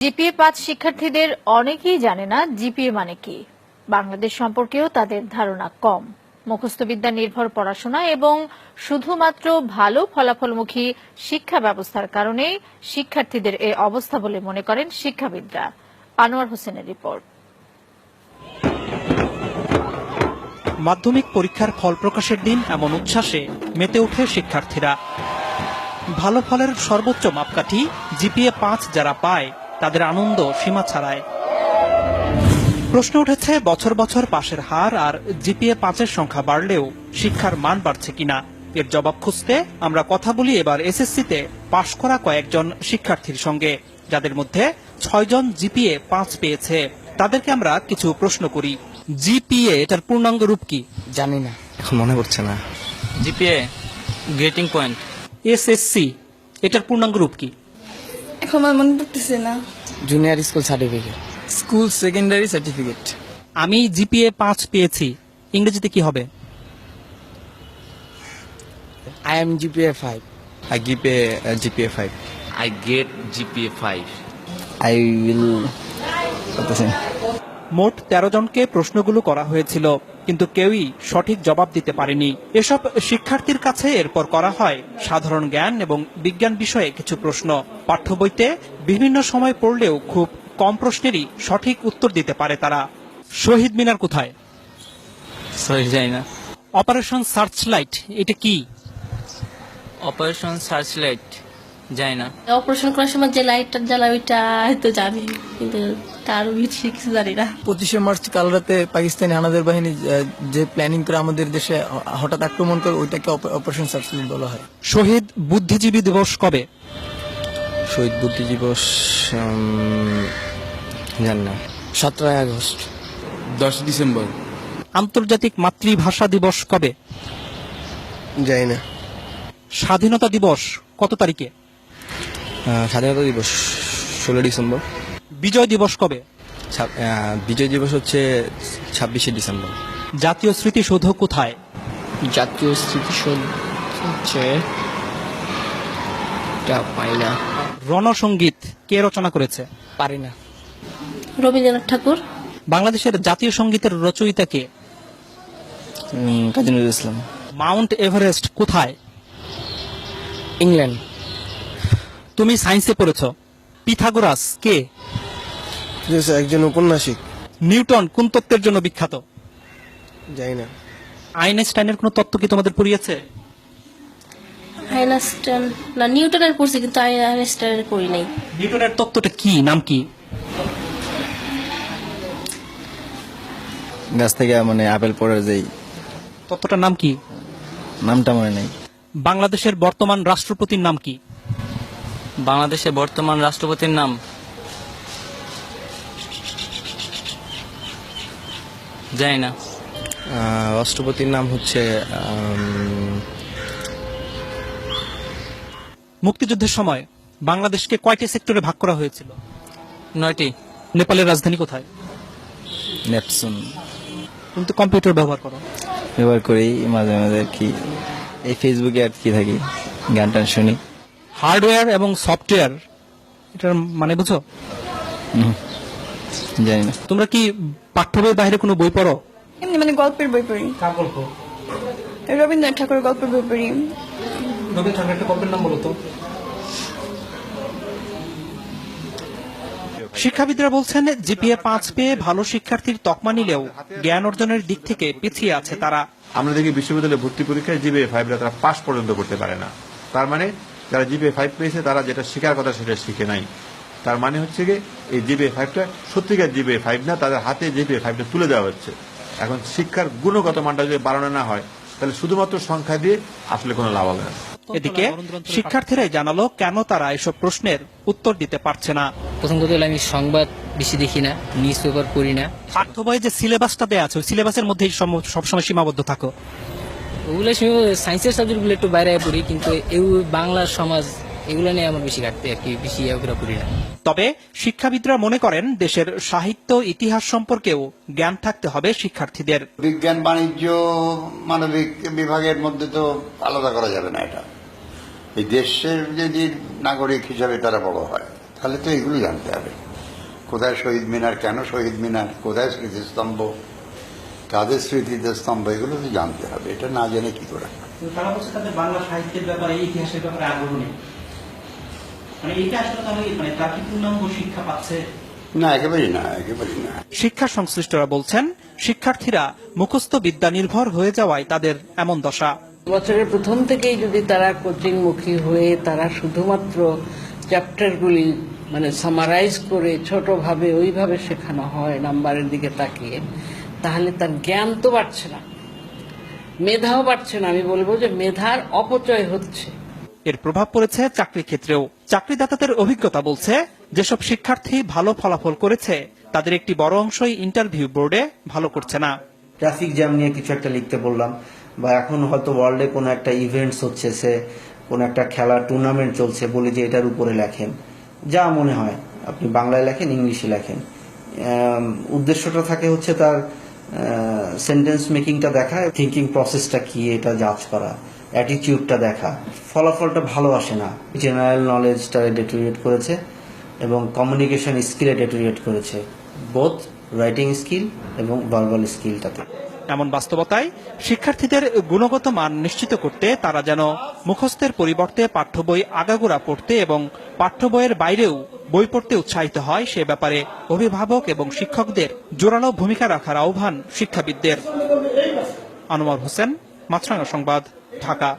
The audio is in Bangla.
জিপিএ-৫ শিক্ষার্থীদের অনেকেই জানে না জিপিএ মানে কি। বাংলাদেশ সম্পর্কেও তাদের ধারণা কম। মুখস্থবিদ্যা নির্ভর পড়াশোনা এবং শুধুমাত্র ভালো ফলাফলমুখী শিক্ষা ব্যবস্থার কারণেই শিক্ষার্থীদের এ অবস্থা বলে মনে করেন শিক্ষাবিদরা। আনোয়ার হোসেনের রিপোর্ট। মাধ্যমিক পরীক্ষার ফল প্রকাশের দিন এমন উচ্ছ্বাসে মেতে ওঠে শিক্ষার্থীরা। ভালো ফলের সর্বোচ্চ মাপকাঠি জিপিএ-৫ যারা পায় তাদের আনন্দ সীমা ছাড়ায়। প্রশ্ন উঠেছে বছর বছর পাশের হার আর জিপিএ-৫-এর সংখ্যা বাড়লেও শিক্ষার মান বাড়ছে কিনা। এর জবাব খুঁজতে আমরা কথা বলি এবার এসএসসিতে পাশ করা কয়েকজন শিক্ষার্থীর সঙ্গে, যাদের মধ্যে ৬ জন জিপিএ-৫ পেয়েছে। তাদেরকে আমরা কিছু প্রশ্ন করি। জিপিএ এটার পূর্ণাঙ্গ রূপ কি? জানি না, এখন মনে পড়ছে না। GPA grating point. এসএসসি এটার পূর্ণাঙ্গ রূপ কি? এখন আমার মনে পড়তেছে না। Junior school certificate. School secondary certificate. আমি জিপিএ-৫ পেয়েছি, ইংরেজিতে কি হবে? I am GPA 5. I give a GPA 5. I get GPA 5. I will. মোট 13 জনকে প্রশ্নগুলো করা হয়েছিল, কিন্তু কেউই সঠিক জবাব দিতে পারেনি। এসব শিক্ষার্থীর কাছে এরপর করা হয় সাধারণ জ্ঞান এবং বিজ্ঞান বিষয়ে কিছু প্রশ্ন। পাঠ্য বইতে বিভিন্ন সময় পড়লেও খুব কম প্রশ্নেরই সঠিক উত্তর দিতে পারে তারা। শহীদ মিনার কোথায়? সরি যাই না। অপারেশন সার্চলাইট এটা কি? অপারেশন সার্চলাইট যাই না। অপারেশন করার সময় যে লাইটটা জ্বালা ওইটা হয়তো জানি, কিন্তু তার বেশি কিছু জানি না। 25শে মার্চ কাল রাতে পাকিস্তানি হানাদার বাহিনী যে প্ল্যানিং করে আমাদের দেশে হঠাৎ আক্রমণ করে, ওইটাকে অপারেশন সার্চলাইট বলা হয়। শহীদ বুদ্ধিজীবী দিবস কবে? শহীদ বুদ্ধি দিবস জানি না। 17 আগস্ট। 10 ডিসেম্বর। আন্তর্জাতিক মাতৃভাষা দিবস কবে? জানি না। স্বাধীনতা দিবস কত তারিখে? স্বাধীনতা দিবস 16 ডিসেম্বর। বিজয় দিবস কবে? বিজয় দিবস হচ্ছে 26শে ডিসেম্বর। জাতীয় স্মৃতিসৌধ কোথায়? জাতীয় স্মৃতিসৌধ হচ্ছে পাই না। রণসঙ্গীত কে রচনা করেছে? পারি না। রবীন্দ্রনাথ ঠাকুর। বাংলাদেশের জাতীয় সঙ্গীতের রচয়িতা কে? কাজী নজরুল ইসলাম। মাউন্ট এভারেস্ট কোথায়? ইংল্যান্ড। তুমি সায়েন্সে পড়েছ। পিথাগোরাস কে? একজন ঔপন্যাসিক। নিউটন কোন তত্ত্বের জন্য বিখ্যাত? জানি না। আইনস্টাইনের কোন তত্ত্ব কি তোমাদের পড়িয়েছে? আইনস্টাইন না, নিউটনের পড়ছি, কিন্তু আইনস্টাইনের পড়ি নাই। নিউটনের তত্ত্বটা কি, নাম কি? গাছ থেকে মানে আপেল পড়ার যেই তত্ত্বটার নাম কি? নামটা মনে নেই। বাংলাদেশের বর্তমান রাষ্ট্রপতির নাম কি? বাংলাদেশের বর্তমান রাষ্ট্রপতির নাম জানি না। রাষ্ট্রপতির নাম হচ্ছে মুক্তিযুদ্ধের সময় বাংলাদেশকে কয়টি সেক্টরে ভাগ করা হয়েছিল? 9টি। নেপালের রাজধানী কোথায়? নেপসুন। তুমি তো কম্পিউটার ব্যবহার করো। ব্যবহার করি মাঝে মাঝে আর কি, এই ফেসবুকে আর কি থাকি, গান টান শুনি। হার্ডওয়্যার এবং সফটওয়্যার এটার মানে বুঝো? জানি না। তোমরা কি পাঠ্য বইয়ের বাইরে কোনো বই পড়ো? এমনি মানে গল্পের বই পড়ি। কার গল্প? রবীন্দ্রনাথ ঠাকুরের গল্পের বই পড়ি। রবীন্দ্রনাথ ঠাকুরের একটা গল্পের নাম বলো তো। শিক্ষাবিদরা বলছেন জিপিএ-৫ পেয়ে ভালো শিক্ষার্থীর তকমা নিলেও জ্ঞান অর্জনের দিক থেকে পিছিয়ে আছে তারা। আমরা দেখি বিশ্ববিদ্যালয়ে ভর্তি পরীক্ষায় জিপিএ-৫ তারা পাস পর্যন্ত করতে পারে না। তার মানে যারা জিপিএ-৫ পেয়েছে তারা যেটা শেখার কথা সেটা শিখে নাই। তার মানে হচ্ছে কি এই জিপিএ-৫টা সত্যিকার জিপিএ-৫ না, তাদের হাতে জিপিএ-৫টা তুলে দেওয়া হচ্ছে। এখন শিক্ষার গুণগত মানটা যদি বাড়ানো না হয়, তাহলে শুধুমাত্র সংখ্যা দিয়ে আসলে কোনো লাভ হবে না। এদিকে শিক্ষার্থীরাই জানালো কেন তারা এসব প্রশ্নের উত্তর দিতে পারছে না। প্রথম কথা হলো আমি সংবাদ বেশি দেখি না, নিউজ পেপার পড়ি না। পাঠ্য বইয়ে যে সিলেবাসটা দেওয়া আছে ওই সিলেবাসের মধ্যেই সবসময় সীমাবদ্ধ থাকো। ওগুলো সায়েন্সের সাবজেক্টগুলো একটু বাইরে পড়ি, কিন্তু বাংলা সমাজ এগুলো নিয়ে আমার বেশি ঘাটতে আর কি, বেশি পড়ি না। তবে শিক্ষাবিদরা মনে করেন দেশের সাহিত্য ইতিহাস সম্পর্কেও জ্ঞান থাকতে হবে শিক্ষার্থীদের। বিজ্ঞান বাণিজ্য মানবিক বিভাগের মধ্যে তো আলাদা করা যাবে না। এটা এই দেশের যদি নাগরিক হিসাবে তারা বড় হয়, তাহলে তো এগুলো জানতে হবে। কোথায় শহীদ মিনার, কেন শহীদ মিনার, কোথায় স্মৃতিস্তম্ভ, কাদের স্মৃতিতে স্তম্ভ, এগুলো তো জানতে হবে। এটা না জেনে কি করে? তারা বলছে তাদের বাংলা সাহিত্যের ব্যাপারে, ইতিহাসের ব্যাপারে আগ্রহ নেই, মানে এটা আসলে তাহলে মানে তারা কি পূর্ণাঙ্গ শিক্ষা পাচ্ছে? না, একেবারেই না, একেবারেই না। শিক্ষা সংশ্লিষ্টরা বলছেন শিক্ষার্থীরা মুখস্থ বিদ্যা নির্ভর হয়ে যাওয়ায় তাদের এমন দশা। বছরের প্রথম থেকেই যদি তারা কোচিং মুখী হয়ে তারা শুধুমাত্র চ্যাপ্টারগুলি মানে সামারাইজ করে ছোটভাবে ওইভাবে শেখানো হয় নাম্বারের দিকে তাকিয়ে, তাহলে তার জ্ঞান তো বাড়ছে না, মেধাও বাড়ছে না। আমি বলবো যে মেধার অপচয় হচ্ছে। এর প্রভাব পড়েছে চাকরি ক্ষেত্রেও। চাকরিদাতাদের অভিজ্ঞতা বলছে যেসব শিক্ষার্থী ভালো ফলাফল করেছে তাদের একটি বড় অংশই ইন্টারভিউ বোর্ডে ভালো করছে না। ট্রাফিক জ্যাম নিয়ে কিছু একটা লিখতে বললাম, বা এখন হয়তো ওয়ার্ল্ডে কোনো একটা ইভেন্টস হচ্ছে, সে কোনো একটা খেলার টুর্নামেন্ট চলছে, বলি যে এটার উপরে লেখেন, যা মনে হয় আপনি বাংলায় লেখেন, ইংলিশে লেখেন। উদ্দেশ্যটা থাকে হচ্ছে তার সেন্টেন্স মেকিংটা দেখা, থিঙ্কিং প্রসেসটা কি এটা জাজ করা, অ্যাটিটিউডটা দেখা। ফলাফলটা ভালো আসে না। জেনারেল নলেজটা ডেটোরিয়েট করেছে এবং কমিউনিকেশন স্কিলে ডেটোরিয়েট করেছে, বোথ রাইটিং স্কিল এবং ভার্বাল স্কিলটাতে। এমন বাস্তবতায় শিক্ষার্থীদের গুণগত মান নিশ্চিত করতে তারা যেন মুখস্থের পরিবর্তে পাঠ্য বই আগাগোড়া পড়তে এবং পাঠ্য বইয়ের বাইরেও বই পড়তে উৎসাহিত হয়, সে ব্যাপারে অভিভাবক এবং শিক্ষকদের জোরালো ভূমিকা রাখার আহ্বান শিক্ষাবিদদের। আনোয়ার হোসেন, মাছরাঙা সংবাদ, ঢাকা।